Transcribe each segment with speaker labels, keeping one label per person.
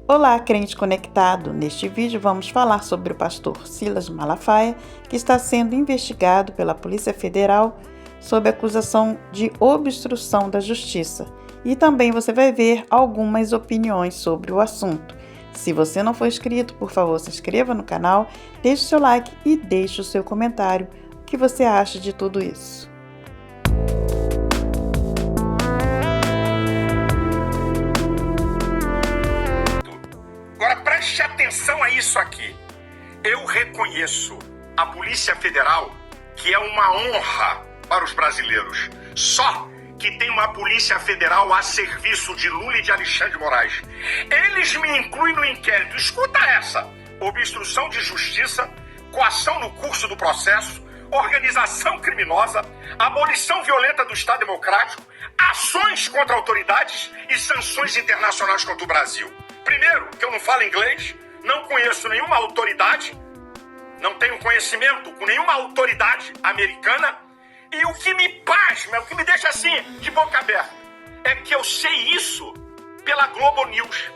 Speaker 1: Olá, crente conectado! Neste vídeo vamos falar sobre o pastor Silas Malafaia, que está sendo investigado pela Polícia Federal sob acusação de obstrução da justiça. E também você vai ver algumas opiniões sobre o assunto. Se você não for inscrito, por favor, se inscreva no canal, deixe seu like e deixe o seu comentário. O que você acha de tudo isso?
Speaker 2: Agora preste atenção a isso aqui. Eu reconheço a Polícia Federal, que é uma honra para os brasileiros. Só que tem uma Polícia Federal a serviço de Lula e de Alexandre de Moraes. Eles me incluem no inquérito. Escuta essa: obstrução de justiça, coação no curso do processo, organização criminosa, abolição violenta do Estado Democrático, ações contra autoridades e sanções internacionais contra o Brasil. Primeiro, que eu não falo inglês, não conheço nenhuma autoridade, não tenho conhecimento com nenhuma autoridade americana. E o que me pasma, o que me deixa assim, de boca aberta, é que eu sei isso pela Globo News.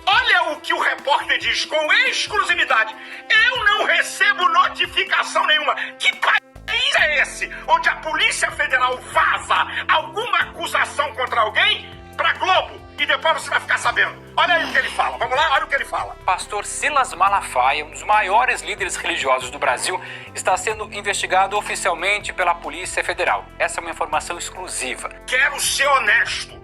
Speaker 2: Olha o que o repórter diz com exclusividade: eu não recebo notificação nenhuma. Que país é esse onde a Polícia Federal vaza alguma acusação contra alguém pra Globo e depois você vai ficar sabendo? Olha aí o que ele fala. Vamos lá, olha o que ele fala.
Speaker 3: Pastor Silas Malafaia, um dos maiores líderes religiosos do Brasil, está sendo investigado oficialmente pela Polícia Federal. Essa é uma informação exclusiva.
Speaker 2: Quero ser honesto.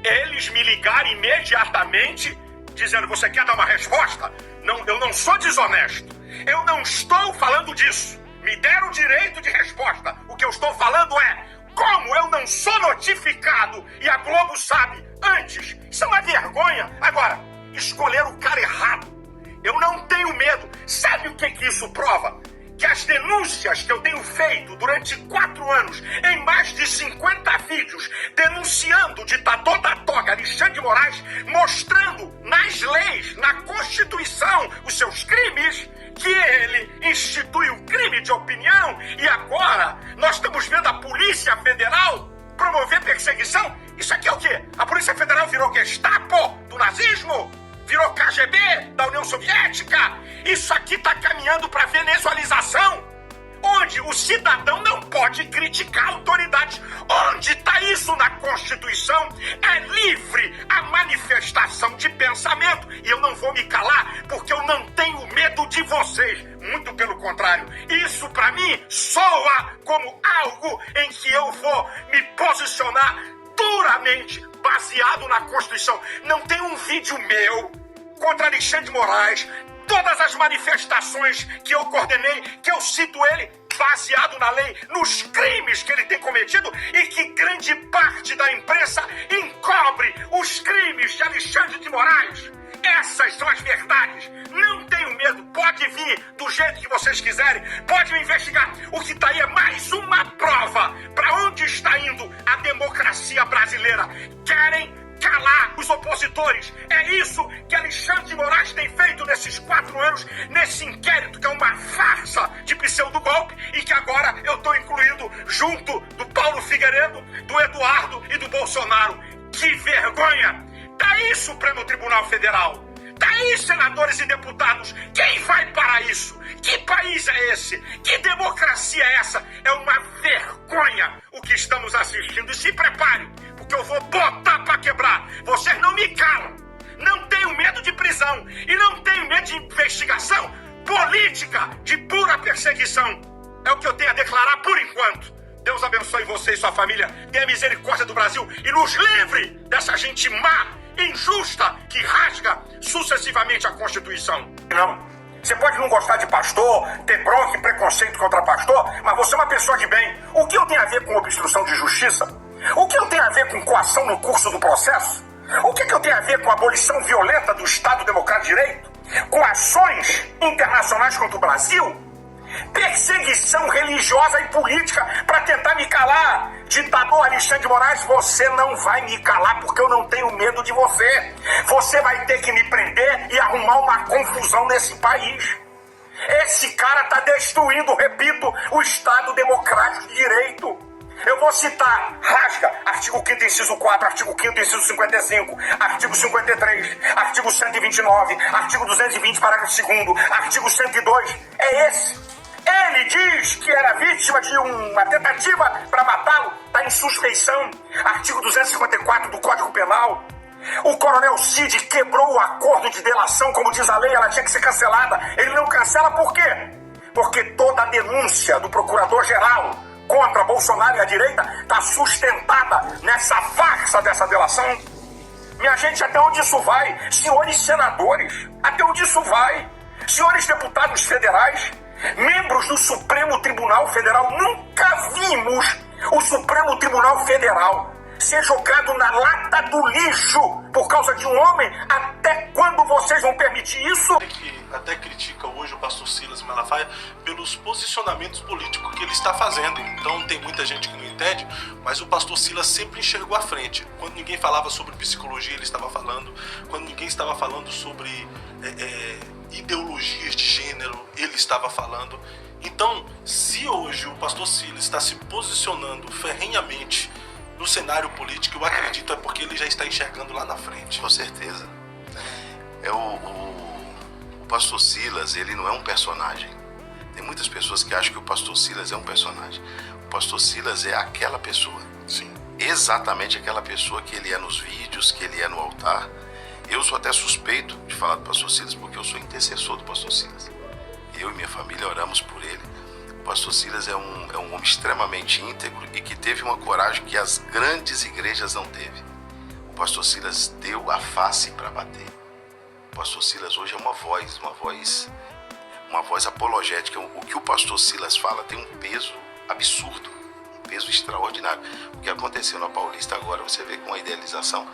Speaker 2: Eles me ligaram imediatamente dizendo: você quer dar uma resposta? Não, eu não sou desonesto. Eu não estou falando disso. Me deram o direito de resposta. O que eu estou falando é: como eu não sou notificado e a Globo sabe antes? Isso é uma vergonha. Agora, escolher o cara errado. Eu não tenho medo. Sabe o que isso prova? Que as denúncias que eu tenho feito durante 4 anos, em mais de 50 vídeos, denunciando o ditador da toga, Alexandre de Moraes, mostrando nas leis, na Constituição, os seus crimes, que ele institui o crime de opinião, e agora nós estamos vendo a Polícia Federal promover perseguição. Isso aqui é o quê? A Polícia Federal virou Gestapo do nazismo? Virou KGB da União Soviética? Isso aqui está caminhando para a venezuelização, onde o cidadão não pode criticar autoridades. Onde está isso na Constituição? É livre a manifestação de pensamento. E eu não vou me calar, porque eu não tenho medo de vocês. Muito pelo contrário. Isso para mim soa como algo em que eu vou me posicionar duramente, baseado na Constituição. Não tem um vídeo meu contra Alexandre de Moraes, todas as manifestações que eu coordenei, que eu cito ele, baseado na lei, nos crimes que ele tem cometido, e que grande parte da imprensa encobre os crimes de Alexandre de Moraes. Essas são as verdades. Não tenho medo. Pode vir do jeito que vocês quiserem. Pode me investigar. O que está aí é mais uma prova para onde está indo a democracia brasileira. Querem calar os opositores. É isso que Alexandre de Moraes tem feito nesses 4 anos, nesse inquérito que é uma farsa de pseudo-golpe, e que agora eu estou incluído junto do Paulo Figueiredo, do Eduardo e do Bolsonaro. Que vergonha! Tá aí, Supremo Tribunal Federal. Tá aí, senadores e deputados. Quem vai parar isso? Que país é esse? Que democracia é essa? É uma vergonha o que estamos assistindo. E se prepare, porque eu vou botar pra quebrar. Vocês não me calam. Não tenho medo de prisão. E não tenho medo de investigação política, de pura perseguição. É o que eu tenho a declarar por enquanto. Deus abençoe você e sua família. Tenha misericórdia do Brasil e nos livre dessa gente má, injusta, que rasga sucessivamente a Constituição. Não. Você pode não gostar de pastor, ter bronca e preconceito contra pastor, mas você é uma pessoa de bem. O que eu tenho a ver com obstrução de justiça? O que eu tenho a ver com coação no curso do processo? O que eu tenho a ver com abolição violenta do Estado Democrático de Direito? Com ações internacionais contra o Brasil? Perseguição religiosa e política para tentar me calar. Ditador Alexandre de Moraes, você não vai me calar, porque eu não tenho medo de você. Você vai ter que me prender e arrumar uma confusão nesse país. Esse cara está destruindo, repito, o Estado Democrático de Direito. Eu vou citar, rasga, artigo 5º, inciso 4, artigo 5º, inciso 55, artigo 53, artigo 129, artigo 220, parágrafo 2º, artigo 102, é esse. Ele diz que era vítima de uma tentativa para matá-lo, está em suspeição, artigo 254 do Código Penal. O coronel Cid quebrou o acordo de delação, como diz a lei, ela tinha que ser cancelada. Ele não cancela por quê? Porque toda a denúncia do procurador-geral contra Bolsonaro e a direita está sustentada nessa farsa dessa delação. Minha gente, até onde isso vai? Senhores senadores, até onde isso vai? Senhores deputados federais, membros do Supremo Tribunal Federal, nunca vimos o Supremo Tribunal Federal ser jogado na lata do lixo por causa de um homem. Até quando vocês vão permitir isso?
Speaker 4: Que até critica hoje o pastor Silas Malafaia pelos posicionamentos políticos que ele está fazendo. Então tem muita gente que não entende, mas o pastor Silas sempre enxergou à frente. Quando ninguém falava sobre psicologia, ele estava falando. Quando ninguém estava falando sobre ideologias de gênero, ele estava falando. Então, se hoje o pastor Silas está se posicionando ferrenhamente no cenário político, eu acredito é porque ele já está enxergando lá na frente.
Speaker 5: Com certeza. O pastor Silas, ele não é um personagem. Tem muitas pessoas que acham que o pastor Silas é um personagem. O pastor Silas é aquela pessoa.
Speaker 4: Sim.
Speaker 5: Exatamente aquela pessoa que ele é nos vídeos, que ele é no altar. Eu sou até suspeito de falar do pastor Silas porque eu sou intercessor do pastor Silas. Eu e minha família oramos por ele. O pastor Silas é um homem extremamente íntegro e que teve uma coragem que as grandes igrejas não teve. O pastor Silas deu a face para bater. O pastor Silas hoje é uma voz apologética. O que o pastor Silas fala tem um peso absurdo, um peso extraordinário. O que aconteceu na Paulista agora, você vê com a idealização,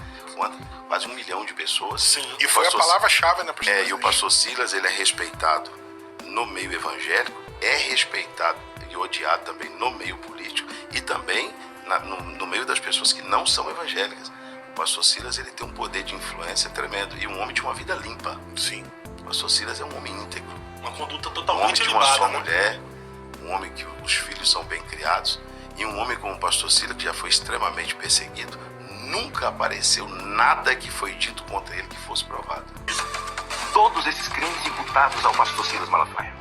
Speaker 5: quase 1 milhão de pessoas.
Speaker 4: Sim, e foi a palavra-chave, né?
Speaker 5: E o pastor Silas, ele é respeitado no meio evangélico, é respeitado e odiado também no meio político e também no meio das pessoas que não são evangélicas. O pastor Silas, ele tem um poder de influência tremendo e um homem de uma vida limpa.
Speaker 4: Sim.
Speaker 5: O pastor Silas é um homem íntegro.
Speaker 4: Uma conduta
Speaker 5: Um
Speaker 4: totalmente
Speaker 5: homem de uma
Speaker 4: libada,
Speaker 5: só
Speaker 4: né?
Speaker 5: mulher, um homem que os filhos são bem criados e um homem como o pastor Silas, que já foi extremamente perseguido, nunca apareceu nada que foi dito contra ele que fosse provado.
Speaker 6: Todos esses crimes imputados ao pastor Silas Malafaia.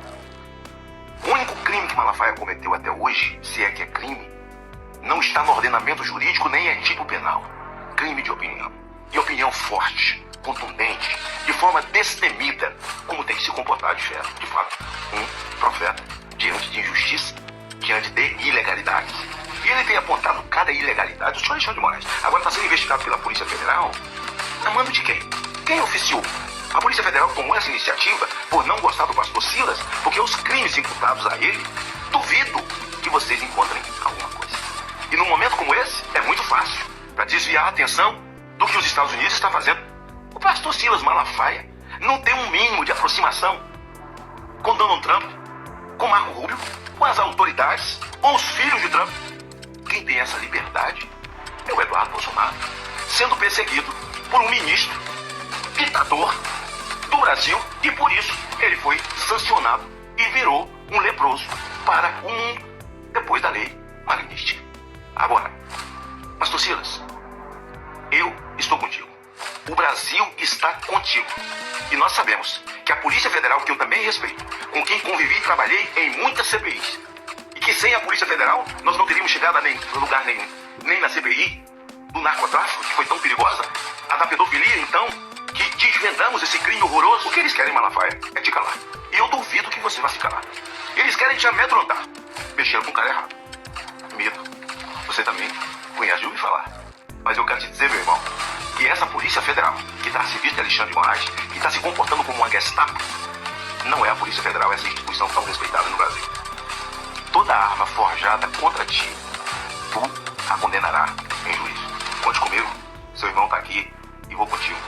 Speaker 6: O único crime que Malafaia cometeu até hoje, se é que é crime, não está no ordenamento jurídico nem é tipo penal. Crime de opinião. E opinião forte, contundente, de forma destemida, como tem que se comportar de fato, um profeta diante de injustiça, diante de ilegalidades. E ele tem apontado cada ilegalidade. O senhor Alexandre de Moraes agora está sendo investigado pela Polícia Federal. A mando de quem? Quem oficiou? A Polícia Federal tomou essa iniciativa por não gostar do pastor Silas, porque os crimes imputados a ele, duvido que vocês encontrem alguma coisa. E num momento como esse, é muito fácil para desviar a atenção do que os Estados Unidos estão fazendo. O pastor Silas Malafaia não tem um mínimo de aproximação com Donald Trump, com Marco Rubio, com as autoridades, com os filhos de Trump. Quem tem essa liberdade é o Eduardo Bolsonaro, sendo perseguido por um ministro ditador do Brasil, e por isso ele foi sancionado e virou um leproso para o mundo depois da lei Magnitsky. Agora, pastor Silas, eu estou contigo. O Brasil está contigo. E nós sabemos que a Polícia Federal, que eu também respeito, com quem convivi e trabalhei em muitas CPIs, e que sem a Polícia Federal nós não teríamos chegado a lugar nenhum, nem na CPI do narcotráfico, que foi tão perigosa, a da pedofilia, então, que desvendamos esse crime horroroso. O que eles querem, Malafaia, é te calar. E eu duvido que você vai se calar. Eles querem te amedrontar, mexendo com o cara errado. Medo. Você também conhece de ouvir falar. Mas eu quero te dizer, meu irmão, que essa Polícia Federal, que está a serviço de Alexandre de Moraes, que está se comportando como uma Gestapo, não é a Polícia Federal, essa instituição tão respeitada no Brasil. Toda arma forjada contra ti, tu a condenará em juízo. Conte comigo, seu irmão está aqui e vou contigo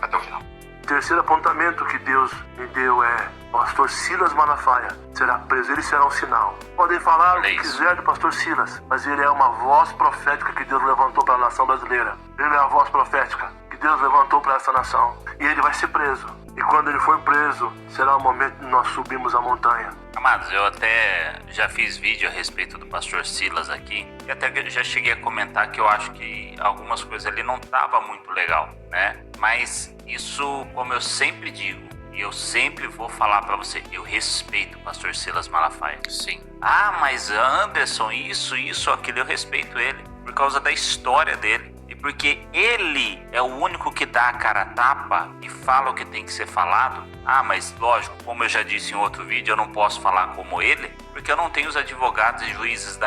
Speaker 6: até o final.
Speaker 7: O terceiro apontamento que Deus me deu é: o pastor Silas Malafaia será preso, ele será um sinal. Podem falar o que quiser do pastor Silas, mas ele é uma voz profética que Deus levantou para a nação brasileira. Ele é a voz profética que Deus levantou para essa nação. e ele vai ser preso. E quando ele for preso, será o momento que nós subimos a montanha.
Speaker 8: Amados, eu até já fiz vídeo a respeito do pastor Silas aqui, e até já cheguei a comentar que eu acho que algumas coisas ali não estavam muito legal, né? Mas isso, como eu sempre digo, e eu sempre vou falar pra você, eu respeito o pastor Silas Malafaia. Sim. Ah, mas Anderson, isso, aquilo, eu respeito ele por causa da história dele. E porque ele é o único que dá a cara a tapa e fala o que tem que ser falado. Ah, mas lógico, como eu já disse em outro vídeo, eu não posso falar como ele, porque eu não tenho os advogados e juízes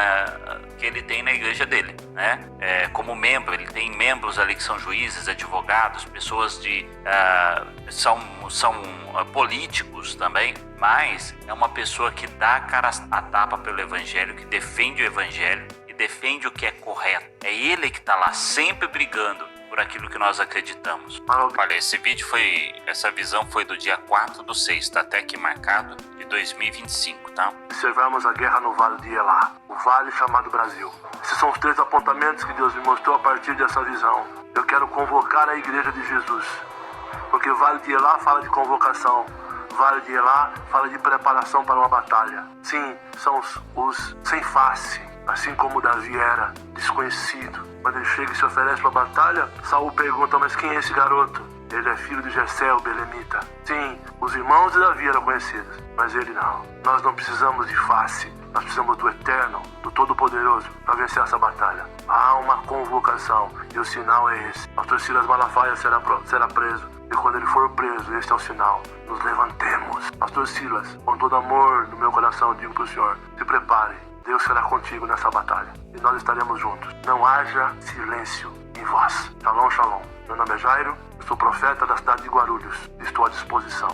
Speaker 8: que ele tem na igreja dele, né? Como membro, ele tem membros ali que são juízes, advogados, pessoas são políticos também, mas é uma pessoa que dá a cara a tapa pelo evangelho, que defende o evangelho, defende o que é correto. É ele que está lá sempre brigando por aquilo que nós acreditamos. Olha, essa visão foi do dia 4/6, está até aqui marcado, de 2025, tá?
Speaker 7: Observamos a guerra no Vale de Elá, o vale chamado Brasil. Esses são os 3 apontamentos que Deus me mostrou a partir dessa visão. Eu quero convocar a igreja de Jesus, porque Vale de Elá fala de convocação. Vale de Elá fala de preparação para uma batalha. Sim, são os sem face. Assim como Davi era desconhecido. Quando ele chega e se oferece para a batalha, Saul pergunta, mas quem é esse garoto? Ele é filho de Jessé, o belemita. Sim, os irmãos de Davi eram conhecidos, mas ele não. Nós não precisamos de face, nós precisamos do Eterno, do Todo-Poderoso, para vencer essa batalha. Há uma convocação, e o sinal é esse. Pastor Silas Malafaia será preso, e quando ele for preso, este é o sinal. Nos levantemos. Pastor Silas, com todo amor no meu coração, eu digo para o senhor, se prepare. Deus será contigo nessa batalha e nós estaremos juntos. Não haja silêncio em vós. Shalom, shalom. Meu nome é Jairo, eu sou profeta da cidade de Guarulhos. Estou à disposição.